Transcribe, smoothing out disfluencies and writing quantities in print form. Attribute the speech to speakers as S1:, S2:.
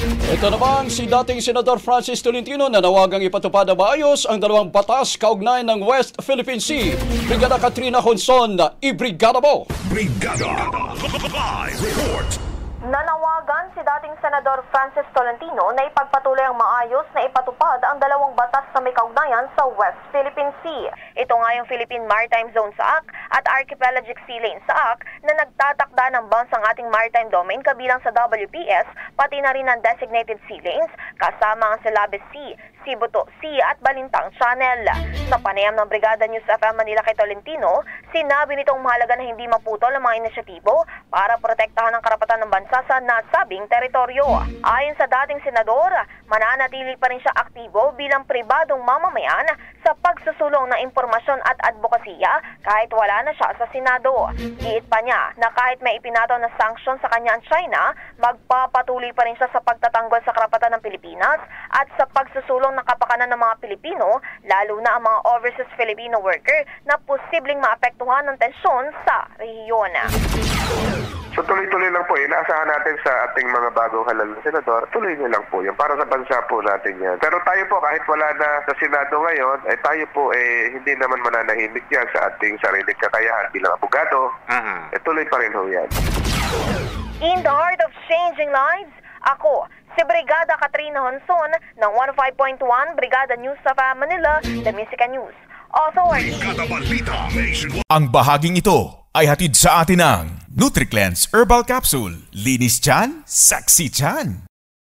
S1: Ito naman si dating Senador Francis Tolentino na nawagang ipatupad na maayos ang dalawang batas kaugnay ng West Philippine Sea. Brigada Katrina Honson, ibrigada mo!
S2: Brigada! Live report!
S3: Nanawagan si dating Senador Francis Tolentino na ipagpatuloy ang maayos na ipatupad ang dalawang batas na may kaugnayan sa West Philippine Sea. Ito nga yung Philippine Maritime Zone sa AC at Archipelagic Sea Lane sa AC na nagtatakda ng bansang ating maritime domain kabilang sa WPS, pati na rin ang designated sea lanes kasama ang Celebes Sea, Sibuto Sea at Balintang Channel. Sa panayam ng Brigada News FM Manila kay Tolentino, sinabi nitong mahalaga na hindi maputol ang mga inisyatibo para protektahan ang karapatan ng bansa sa nasabing teritoryo. Ayon sa dating senador, mananatili pa rin siya aktibo bilang pribadong mamamayan sa pagsusulong ng impormasyon at advokasya kahit wala na siya sa Senado. Giit pa niya na kahit may ipinataw na sanksyon sa kanya ang China, magpapatuloy pa rin siya sa pagtatanggol sa karapatan ng Pilipinas at sa pagsusulong ng kapakanan ng mga Pilipino, lalo na ang mga overseas Filipino worker na posibleng maapektuhan ng tensyon sa rehiyon.
S4: So tuloy-tuloy lang po, inaasahan natin sa ating mga bagong halal na senador, tuloy nyo lang po yan. Para sa bansa po natin yan. Pero tayo po, kahit wala na sa Senado ngayon, tayo po hindi naman mananahimik yan sa ating sariling kakayahan bilang abogado. Tuloy pa rin ho yan.
S3: In the heart of changing lives, ako, si Brigada Katrina Honson ng 105.1 Brigada News of Manila, The Musica News Authority.
S2: Ang bahaging ito ay hatid sa atin ng NutriCleanse Herbal Capsule. Linis tiyan, sexy tiyan.